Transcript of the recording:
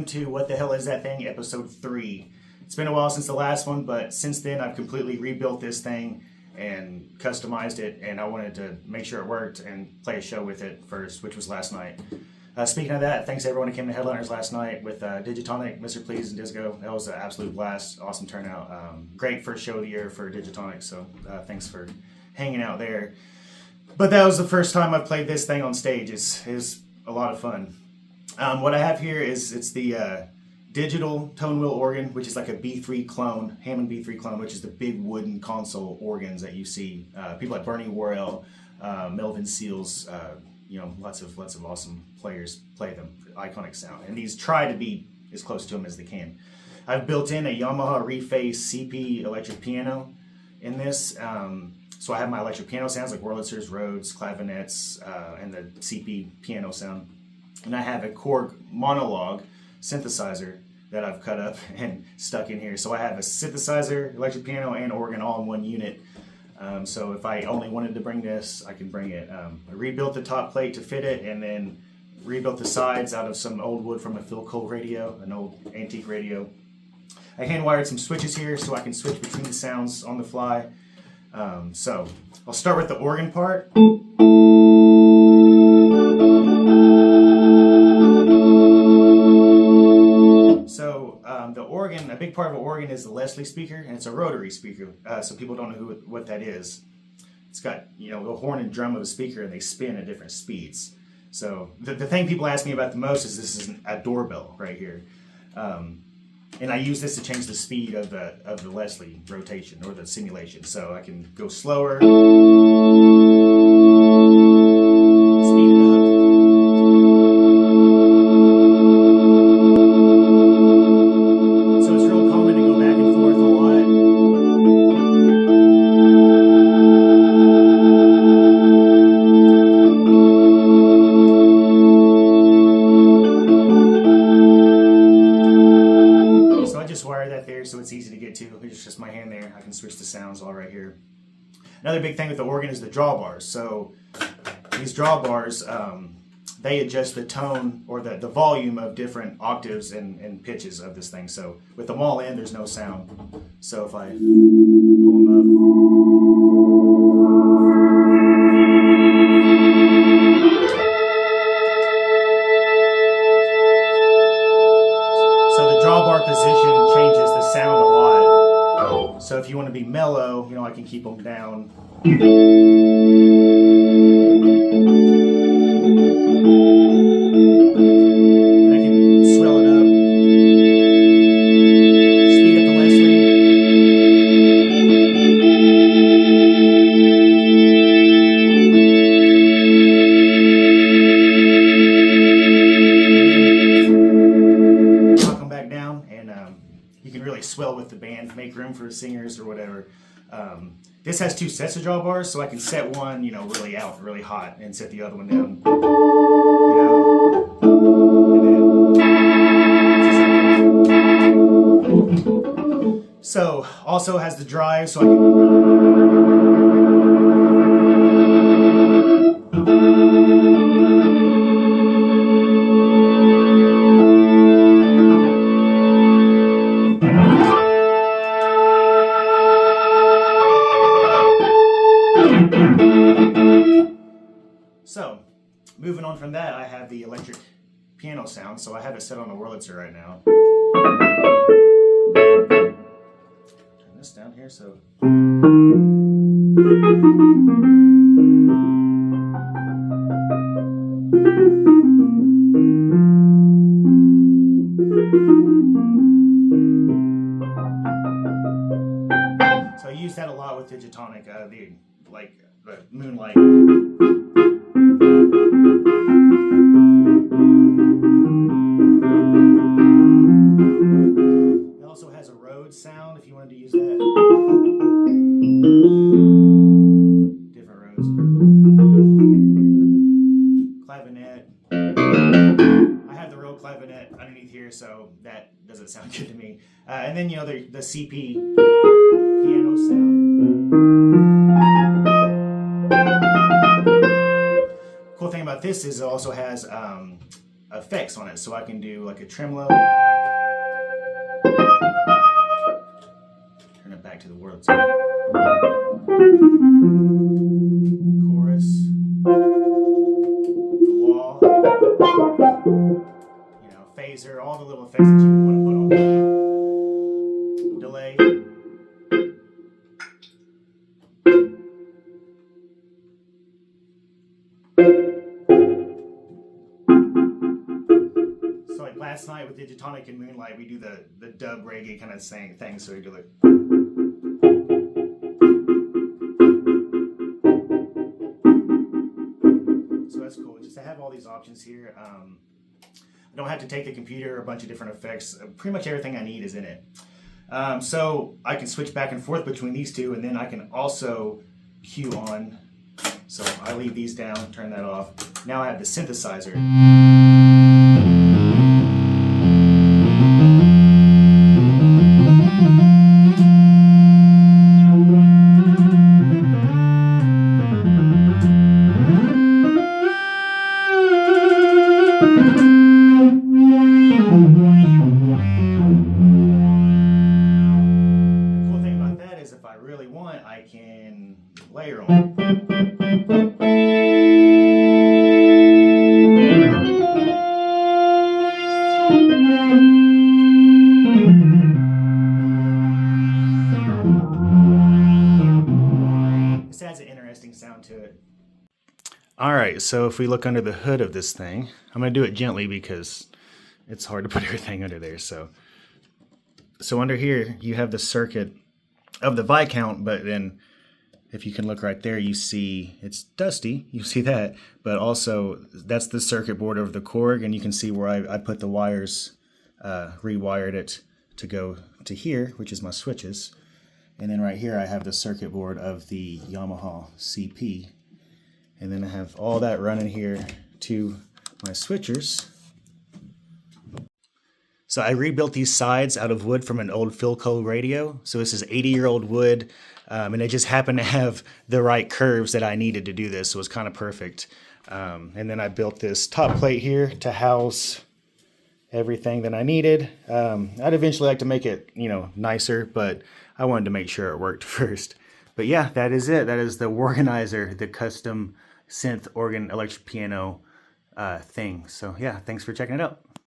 welcome to What the Hell Is That Thing, episode 3. It's been a while since the last one, but since then I've completely rebuilt this thing and customized it, and I wanted to make sure it worked and play a show with it first, which was last night. Speaking of that, thanks to everyone who came to Headliners last night with Digitonic, Mr. Please, and Disco. That was an absolute blast, awesome turnout. Great first show of the year for Digitonic, so thanks for hanging out there. But that was the first time I've played this thing on stage. It's a lot of fun. What I have here is it's the digital tone wheel organ, which is like a B3 clone, Hammond B3 clone, which is the big wooden console organs that you see. People like Bernie Worrell, Melvin Seals, lots of awesome players play them. Iconic sound, and these try to be as close to them as they can. I've built in a Yamaha Reface CP electric piano in this. So I have my electric piano sounds like Wurlinitzers, Rhodes, clavinets, and the CP piano sound. And I have a Korg Monologue synthesizer that I've cut up and stuck in here. So I have a synthesizer, electric piano, and organ all in one unit. So if I only wanted to bring this, I can bring it. I rebuilt the top plate to fit it, and then rebuilt the sides out of some old wood from a Philco radio, an old antique radio. I hand-wired some switches here so I can switch between the sounds on the fly. So I'll start with the organ part. The organ, a big part of an organ is the Leslie speaker, and it's a rotary speaker, so people don't know what that is. It's got, the horn and drum of a speaker, and they spin at different speeds. So the thing people ask me about the most is this is a doorbell right here. And I use this to change the speed of the Leslie rotation or the simulation. So I can go slower, speed it up. So it's real common to go back and forth a lot. So it's easy to get to. It's just my hand there. I can switch the sounds all right here. Another big thing with the organ is the drawbars. So these drawbars, they adjust the tone or the volume of different octaves and pitches of this thing. So with them all in, there's no sound. So if I pull them up, so the drawbar position changes the sound a lot. So if you want to be mellow, I can keep them down. And I can swell it up. Speed up the Leslie. Knock them back down, and you can really swell with the band, make room for singers or whatever. This has two sets of drawbars, so I can set one, really out, really hot, and set the other one down. So also has the drive, so I So, moving on from that, I have the electric piano sound, so I have it set on a Wurlitzer right now. Turn this down here, so... So I use that a lot with Digitonic, the Moonlight. It also has a Rhodes sound if you wanted to use that. Different Rhodes. Clavinet. I have the real clavinet underneath here, so that doesn't sound good to me. And then, the CP piano sound. Cool thing about this is it also has effects on it. So I can do like a tremolo. Turn it back to the world. Chorus. The wall. You know, phaser, all the little effects that you want to put on there. Delay. So like last night with Digitonic and Moonlight, we do the dub reggae kind of thing. So we do like. So that's cool. Just to have all these options here. I don't have to take the computer, a bunch of different effects. Pretty much everything I need is in it. So I can switch back and forth between these two, and then I can also cue on. So I leave these down, turn that off. Now I have the synthesizer. I can layer on. This adds an interesting sound to it. Alright, so if we look under the hood of this thing, I'm going to do it gently because it's hard to put everything under there. So under here you have the circuit of the Viscount, but then if you can look right there, you see it's dusty, you see that, but also that's the circuit board of the Korg, and you can see where I put the wires, rewired it to go to here, which is my switches, and then right here I have the circuit board of the Yamaha CP, and then I have all that running here to my switchers. So I rebuilt these sides out of wood from an old Philco radio. So this is 80-year-old wood, and it just happened to have the right curves that I needed to do this, so it was kind of perfect. And then I built this top plate here to house everything that I needed. I'd eventually like to make it, you know, nicer, but I wanted to make sure it worked first. But yeah, that is it. That is the Wurganizer, the custom synth organ electric piano thing. So yeah, thanks for checking it out.